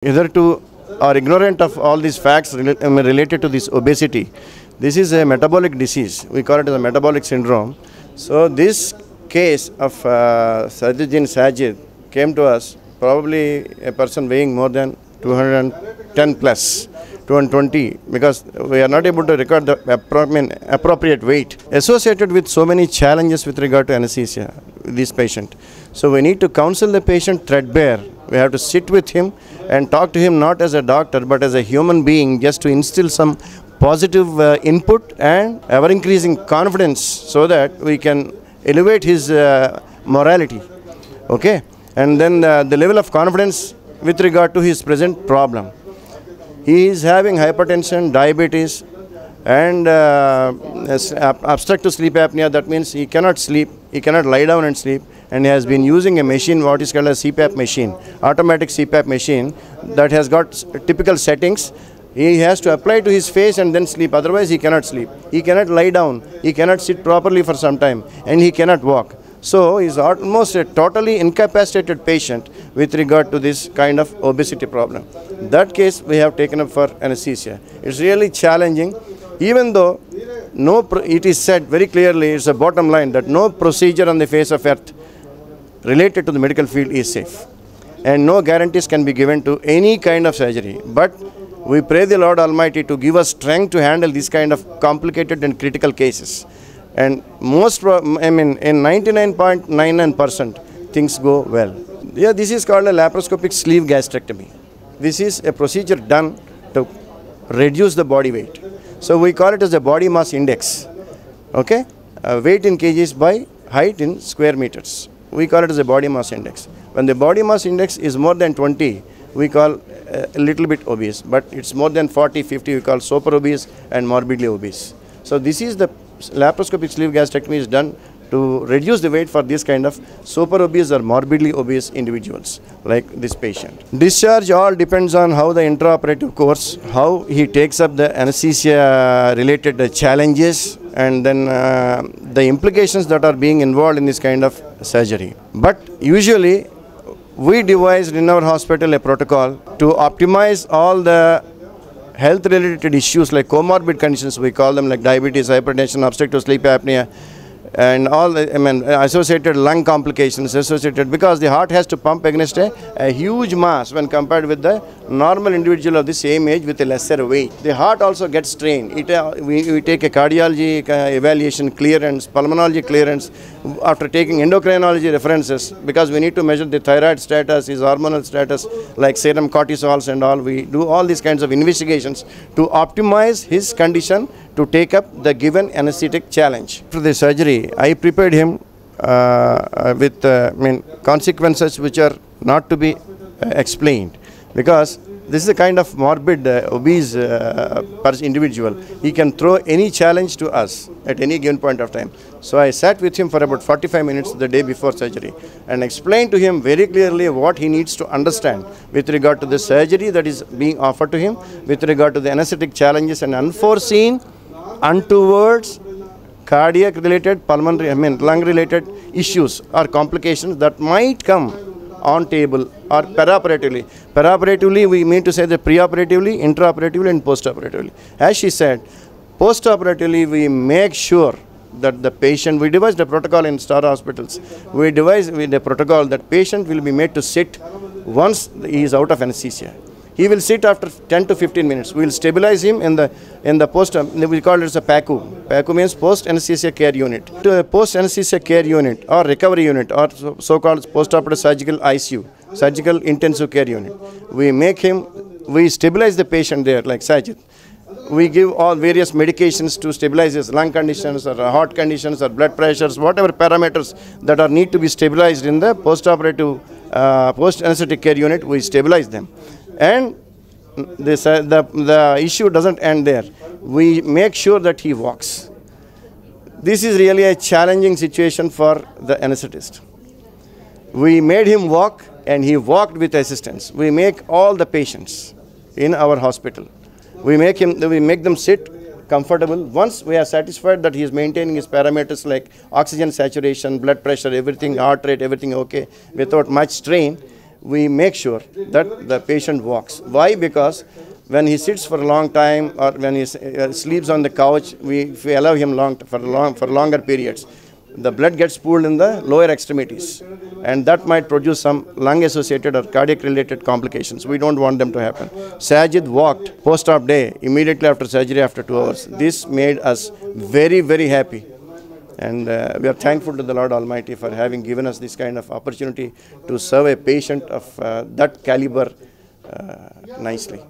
Hitherto are ignorant of all these facts related to this obesity. This is a metabolic disease. We call it as a metabolic syndrome. So this case of Sajid Sajid came to us, probably a person weighing more than 210 plus, 220, because we are not able to record the appropriate weight associated with so many challenges with regard to anesthesia, this patient. So we need to counsel the patient threadbare. We have to sit with him and talk to him not as a doctor but as a human being, just to instill some positive input and ever increasing confidence so that we can elevate his morality. Okay, and then the level of confidence with regard to his present problem. He is having hypertension, diabetes, and obstructive sleep apnea. That means he cannot sleep, he cannot lie down and sleep, and he has been using a machine, what is called a CPAP machine, automatic CPAP machine, that has got typical settings. He has to apply to his face and then sleep, otherwise he cannot sleep. He cannot lie down, he cannot sit properly for some time, and he cannot walk. So he is almost a totally incapacitated patient with regard to this kind of obesity problem. That case we have taken up for anesthesia. It's really challenging, even though it is said very clearly, it's a bottom line, that no procedure on the face of earth related to the medical field is safe. And no guarantees can be given to any kind of surgery. But we pray the Lord Almighty to give us strength to handle this kind of complicated and critical cases. And in 99.99% things go well. Yeah, this is called a laparoscopic sleeve gastrectomy. This is a procedure done to reduce the body weight. So we call it as a body mass index. Okay, weight in kgs by height in square meters. We call it as a body mass index. When the body mass index is more than 20, we call a little bit obese, but it's more than 40, 50, we call super obese and morbidly obese. So this is the laparoscopic sleeve gastrectomy is done to reduce the weight for this kind of super obese or morbidly obese individuals like this patient. Discharge all depends on how the intraoperative course, how he takes up the anesthesia related challenges, and then the implications that are being involved in this kind of surgery. But usually we devised in our hospital a protocol to optimize all the health related issues like comorbid conditions, we call them, like diabetes, hypertension, obstructive sleep apnea, and all the associated lung complications associated, because the heart has to pump against a huge mass when compared with the normal individual of the same age with a lesser weight. The heart also gets strained. We take a cardiology evaluation clearance, pulmonology clearance, after taking endocrinology references, because we need to measure the thyroid status, his hormonal status, like serum cortisols and all. We do all these kinds of investigations to optimize his condition to take up the given anesthetic challenge. After the surgery, I prepared him with consequences which are not to be explained, because this is a kind of morbid, obese individual. He can throw any challenge to us at any given point of time. So I sat with him for about 45 minutes the day before surgery and explained to him very clearly what he needs to understand with regard to the surgery that is being offered to him, with regard to the anesthetic challenges and unforeseen, untowards, cardiac related, pulmonary, lung related issues or complications that might come on table or perioperatively. Perioperatively, we mean to say that preoperatively, intraoperatively and postoperatively. As she said, postoperatively we make sure that the patient, we devised a protocol in Star Hospitals. We devised a protocol that patient will be made to sit once he is out of anesthesia. He will sit after 10 to 15 minutes. We will stabilize him in the post, we call it as a PACU. PACU means post anesthesia care unit. To a post anesthesia care unit or recovery unit or so-called post-operative surgical ICU, surgical intensive care unit. We stabilize the patient there like Sajid. We give all various medications to stabilize his lung conditions or heart conditions or blood pressures, whatever parameters that are need to be stabilized in the post-operative post-anesthetic care unit, we stabilize them. And the issue doesn't end there. We make sure that he walks. This is really a challenging situation for the anesthetist. We made him walk and he walked with assistance. We make all the patients in our hospital, we make them sit comfortable. Once we are satisfied that he is maintaining his parameters like oxygen saturation, blood pressure, everything, heart rate, everything okay, without much strain, we make sure that the patient walks. Why? Because when he sits for a long time or when he sleeps on the couch, if we allow him for longer periods, the blood gets pooled in the lower extremities, and that might produce some lung-associated or cardiac-related complications. We don't want them to happen. Sajid walked post-op day, immediately after surgery, after 2 hours. This made us very, very happy. And we are thankful to the Lord Almighty for having given us this kind of opportunity to serve a patient of that caliber nicely.